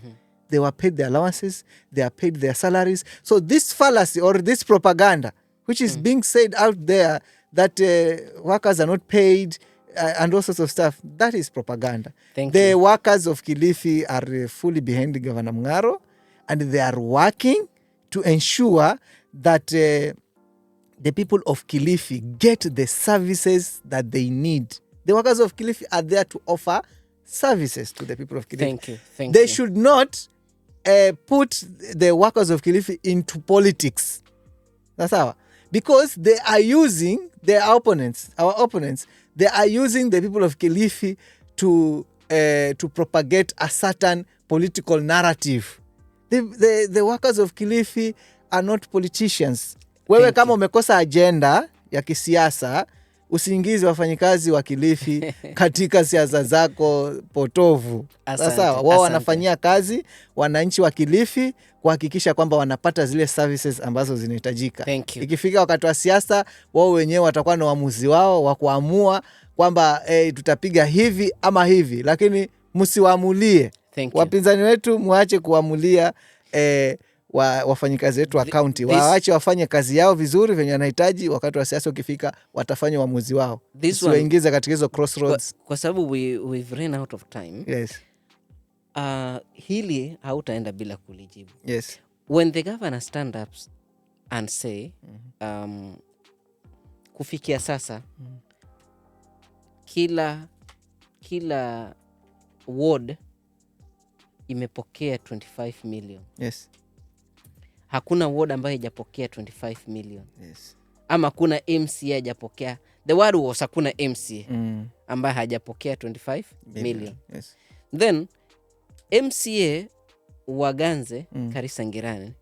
C: they were paid their allowances, they are paid their salaries. So this fallacy or this propaganda, which is being said out there that workers are not paid and all sorts of stuff, that is propaganda. The workers of Kilifi are fully behind Governor Mung'aro, and they are working to ensure that the people of Kilifi get the services that they need. The workers of Kilifi are there to offer services to the people of Kilifi.
B: Thank
C: you.
B: They
C: should not put the workers of Kilifi into politics. That's how. Because they are using our opponents, they are using the people of Kilifi to propagate a certain political narrative. The workers of Kilifi are not politicians. Wewe kama umekosa agenda ya kisiasa, usiingize wafanyikazi wa Kilifi katika siasa zako potovu. Sasa wao wanafanyia kazi wananchi wa Kilifi kuhakikisha kwamba wanapata zile services ambazo zinahitajika. Ikifika wakati wa siasa, wao wenyewe watakuwa na uamuzi wao wa kuamua kwamba tutapiga hivi ama hivi, lakini msiwaamulie. Wapinzani wetu muache kuamulia wafanyikazi wetu wa county. Waache wafanye kazi yao vizuri venye wanahitaji. Wakati wa siasa ukifika, watafanya uamuzi wao. Siwaingize katika hizo crossroads.
B: Kwa sababu we've run out of time.
C: Yes.
B: Hili hautaenda bila kulijibu.
C: Yes.
B: When the governor stand up and say kufikia sasa kila ward imepokea 25 million.
C: Yes.
B: Hakuna ward ambayo haijapokea 25 million.
C: Yes.
B: Ama kuna MCA hajapokea. The word was hakuna MCA ambaye hajapokea 25 million.
C: Yes.
B: Then MCA Waganze Karisa Ngirani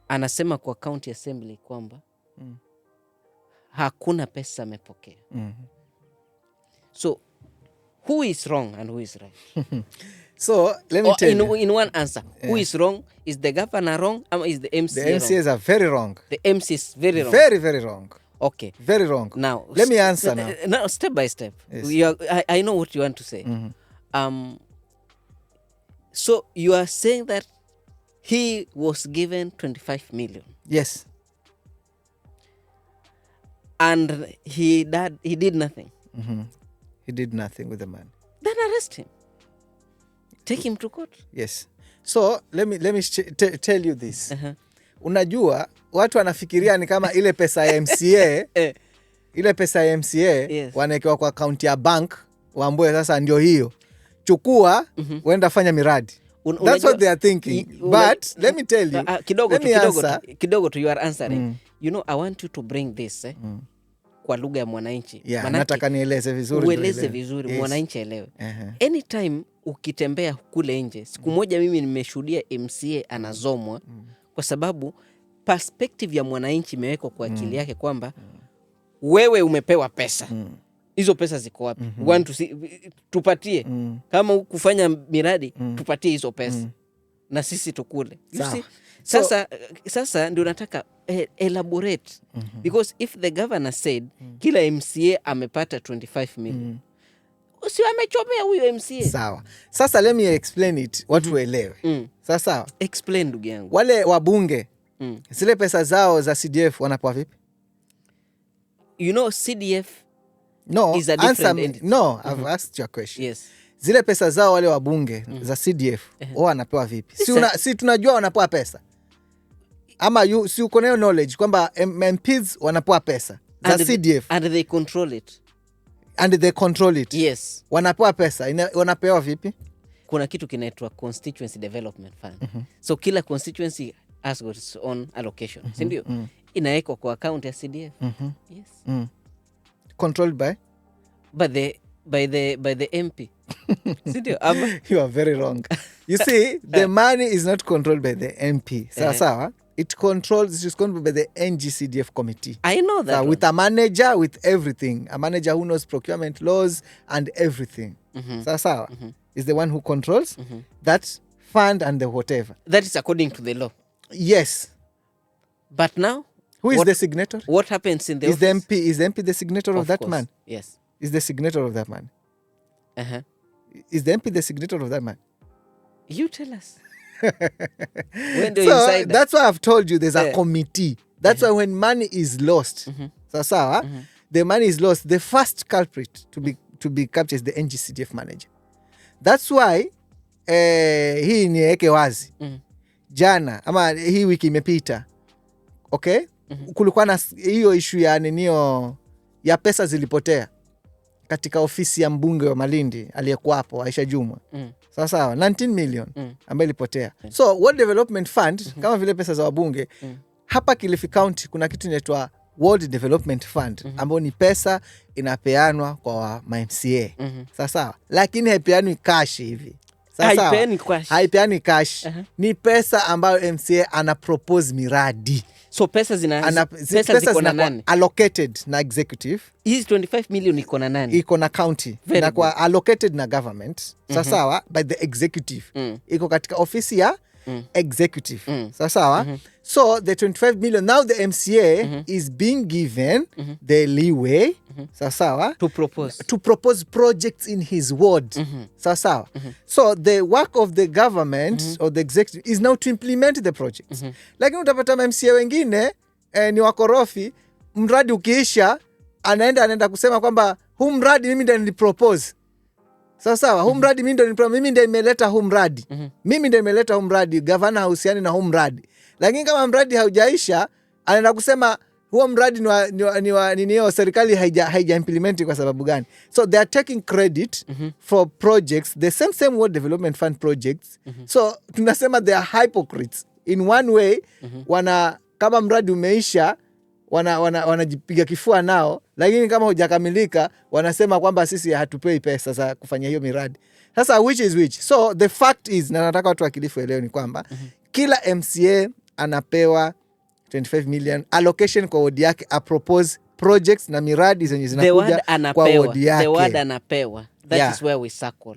B: anasema kwa county assembly kwamba hakuna pesa amepokea. So who is wrong and who is right?
C: So let me tell you.
B: In one answer, who is wrong? Is the governor wrong or is the MCA wrong?
C: The MCAs are very wrong.
B: The MC is very wrong.
C: Very, very wrong.
B: Okay.
C: Very wrong.
B: Now,
C: let me answer now.
B: Now, step by step.
C: Yes.
B: I know what you want to say. So you are saying that he was given 25 million.
C: Yes.
B: And he did nothing.
C: He did nothing with the money.
B: Then arrest him. Take him to court.
C: Yes. So let me tell you this. Unajua watu wanafikiria ni kama ile pesa ya MCA ile pesa ya MCA
B: yes,
C: wanaekewa kwa account ya bank, waambiwe sasa ndio hiyo. Chukua uenda fanya miradi. That's what they are thinking. But let me tell you.
B: Kidogo to you are answering. You know, I want you to bring this kwa lugha ya mwananchi.
C: Nataka nieleze vizuri.
B: Ueleze vizuri, yes, mwananchi elewe. Anytime ukitembea kule nje, siku moja mimi nimeshuhudia MCA anazomwa kwa sababu perspective ya mwananchi imewekwa kwa akili yake kwamba wewe umepewa pesa. Hizo pesa ziko wapi? Want to see, tupatie. Kama kufanya miradi, tupatie hizo pesa. Na sisi tukule. You see? Sasa ndio nataka elaborate. Because if the governor said kila MCA amepata 25 million. Usio amechomea huyo MCA.
C: Sawa. Sasa let me explain it, watu waelewe. Sasa
B: explain ndugu yangu.
C: Wale wabunge zile pesa zao za CDF wanapewa vipi?
B: You know, CDF is a different entity.
C: No, I've asked your question.
B: Yes.
C: Zile pesa zao wale wabunge za CDF wanapewa vipi? Si tunajua wanapewa pesa. Ama si uko nayo knowledge kwamba MPs wanapewa pesa za CDF.
B: And they control it.
C: And they control it.
B: Yes.
C: Wanapewa pesa. Wanapewa vipi?
B: Kuna kitu kinaitwa Constituency Development Fund. So kila constituency has got its own allocation. Sindio? Inaekwa kwa account ya CDF. Yes.
C: Controlled by
B: the MP. Sindio?
C: You are very wrong. You see, the money is not controlled by the MP. Sawa. It is controlled by the NGCDF committee.
B: I know that.
C: With a manager, with everything. A manager who knows procurement laws and everything. Sawa. Is the one who controls that fund and the whatever.
B: That is according to the law.
C: Yes.
B: But now,
C: who is the signatory?
B: What happens in the office?
C: Is the MP the signatory of that man?
B: Yes.
C: Is the signatory of that man? Is the MP the signatory of that man?
B: You tell us. When do you decide that?
C: That's why I've told you there's a committee. That's why when money is lost, the money is lost. The first culprit to be captured is the NGCDF manager. That's why hii niweke wazi. Jana ama hii wiki imepita. Okay? Kulikuwa na hiyo issue ya ninio ya pesa zilipotea katika ofisi ya mbunge wa Malindi aliyekuwa hapo Aisha Jumwa. Sawa 19 million ambayo ilipotea. So World Development Fund kama vile pesa za wabunge hapa Kilifi County kuna kitu inaitwa World Development Fund ambayo ni pesa inapeanwa kwa MCA. Sawa. Lakini haipeanwi cash hivi. Haipeani cash. Ni pesa ambayo MCA ana propose miradi.
B: So pesa ziko na nani?
C: Allocated na executive.
B: Hizi 25 million iko na nani?
C: Iko na county. Na kwa allocated na government. Sawa, by the executive. Iko katika ofisi ya executive. Sawa. So the 25 million, now the MCA is being given the leeway sawa, to propose projects in his ward. Sawa. So the work of the government or the executive is now to implement the projects. Lakini utapata MCA wengine ni wakorofi, mradi ukiisha anaenda kusema kwamba huu mradi mimi ndio nilipropose. Sawa, huu mradi mimi ndio nimeleta huu mradi. Mimi ndio nimeleta huu mradi, gavana hahusiani na huu mradi. Lakini kama mradi haujaisha, anaenda kusema huo mradi ni serikali haija implement kwa sababu gani. So they are taking credit for projects, the same World Development Fund projects. So tunasema they are hypocrites. In one way, kama mradi umeisha, wanajipiga kifua nao, lakini kama hujakamilika wanasema kwamba sisi hatupei pesa za kufanya hiyo miradi. Sasa which is which? So the fact is, na nataka watu wa Kilifi leo ni kwamba kila MCA anapewa 25 million allocation kwa ward yake, a propose projects na miradi zenye zinakuja kwa ward yake.
B: The word anapewa. That is where we circle.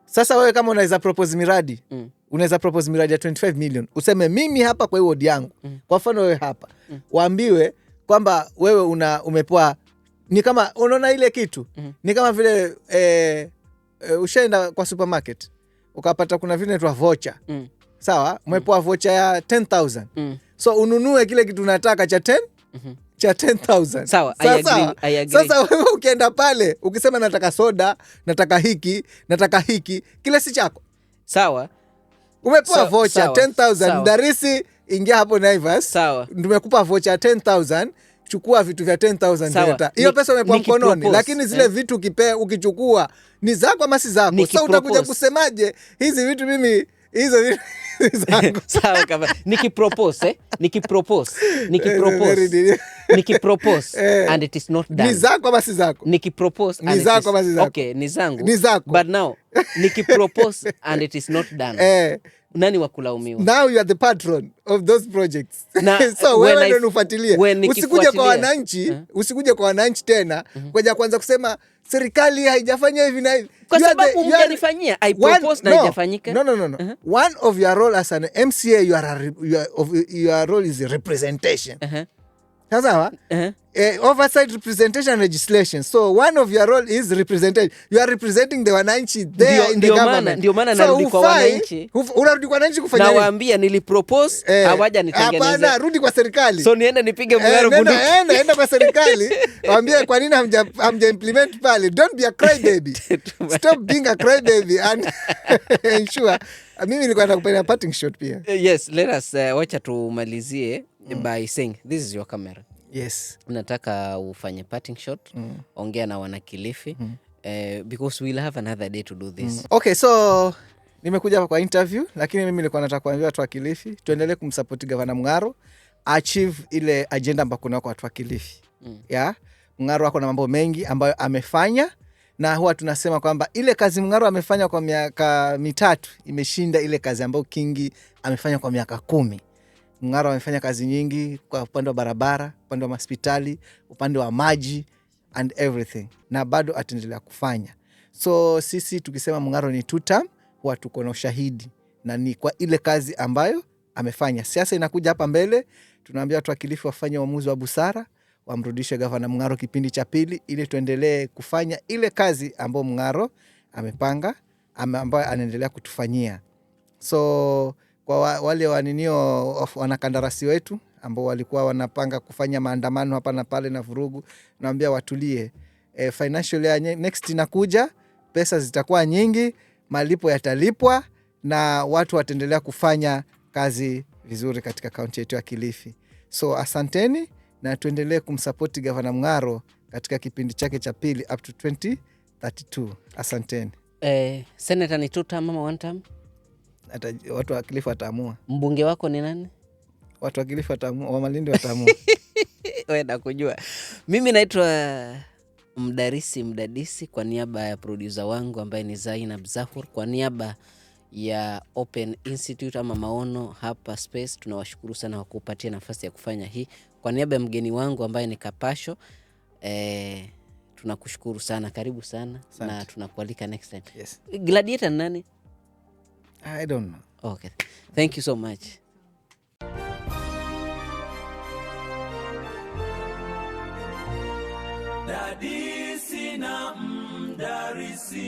C: Sasa wewe kama unaweza propose miradi, unaweza propose miradi ya 25 million. Useme mimi hapa kwa ward yangu. Kwa mfano wewe hapa. Waambiwe kwamba wewe umepoa, ni kama unaona ile kitu ni kama vile ushaenda kwa supermarket ukapata kuna vile inaitwa voucher. Sawa, umepoa voucher ya 10,000. So ununue kile kitu unataka cha 10,000.
B: Sawa, I agree.
C: Sasa wewe ukienda pale ukisema nataka soda, nataka hiki, kile si chako.
B: Sawa.
C: Umepoa voucher 10,000. Darisi, ingia hapo Naivas. Tumekupa voucher 10,000. Chukua vitu vya 10,000. Hiyo pesa umepoa mkononi, lakini zile vitu ukichukua ni zako ama si zako? Sasa utakuja kusemaje hizi vitu mimi hizo vitu zangu?
B: Sawa kama nikipropose and it is not done.
C: Ni zako ama si zako?
B: Nikipropose
C: ni zako ama si zako?
B: Okay, ni zangu.
C: Ni zako.
B: But now nikipropose and it is not done. Nani wa kulaumiwa?
C: Now you are the patron of those projects. So wewe ndio unafuatilia. Usikuje kwa wananchi tena kwa kwanza kusema serikali haijafanya hivi na hivi.
B: Kwa sababu mjanifanyia I propose na haijafanyika.
C: No. One of your role as an MCA, your role is representation. Sawa? Oversight, representation, and legislation. So one of your role is representation. You are representing the wananchi there in the government.
B: Ndio maana narudi kwa wananchi.
C: Unarudi kwa wananchi kufanya nini?
B: Nawaambia nilipropose, hawaja nitengeneza.
C: Hapana, rudi kwa serikali.
B: So niende nipige mngaro bunduki.
C: Enda kwa serikali. Waambie kwa nini hamja implement pale. Don't be a crybaby. Stop being a crybaby and ensure. Mimi nilikuwa nakupenda parting shot pia.
B: Yes, let us wacha tumalizie by saying this is your camera.
C: Yes.
B: Nataka ufanye parting shot. Ongea na wana Kilifi. Because we'll have another day to do this.
C: Okay, so nimekuja hapa kwa interview, lakini mimi nilikuwa nataka kuambia watu wa Kilifi tuendelee kumsupport Gavana Mung'aro achieve ile agenda ambayo kuna kwa watu wa Kilifi. Mung'aro wako na mambo mengi ambayo amefanya, na huwa tunasema kwamba ile kazi Mung'aro amefanya kwa miaka 3 imeshinda ile kazi ambayo Kingi amefanya kwa miaka 10. Mung'aro amefanya kazi nyingi kwa upande wa barabara, upande wa hospitali, upande wa maji and everything, na bado ataendelea kufanya. So sisi tukisema Mung'aro ni 2 term, huwa tuko na ushahidi na ni kwa ile kazi ambayo amefanya. Siasa inakuja hapa mbele, tunaambia watu wa Kilifi wafanye uamuzi wa busara, wamrudishe Gavana Mung'aro kipindi cha pili ili tuendelee kufanya ile kazi ambayo Mung'aro amepanga, ambayo anaendelea kutufanyia. So kwa wale wanakandarasi wetu ambao walikuwa wanapanga kufanya maandamano hapa na pale na vurugu, naambia watulie. Financial year next inakuja, pesa zitakuwa nyingi, malipo yatalipwa na watu wataendelea kufanya kazi vizuri katika kaunti yetu ya Kilifi. So asanteni na tuendelee kumsupport Gavana Mung'aro katika kipindi chake cha pili up to 2032. Asanteni.
B: Senator ni 2 term ama 1 term?
C: Watu wa Kilifi wataamua.
B: Mbunge wako ni nani?
C: Watu wa Kilifi wataamua, wa Malindi wataamua.
B: Wewe nakujua. Mimi naitwa Mdadisi kwa niaba ya producer wangu ambaye ni Zainab Zahur, kwa niaba ya Open Institute ama Maono hapa Space. Tunawashukuru sana kwa kupatia nafasi ya kufanya hii. Kwa niaba ya mgeni wangu ambaye ni Kapasho, tunakushukuru sana. Karibu sana. Asante. Na tunakualika next time.
C: Yes.
B: Gladiator nani?
C: I don't know.
B: Okay. Thank you so much.
A: Dadisi na Mdarisi.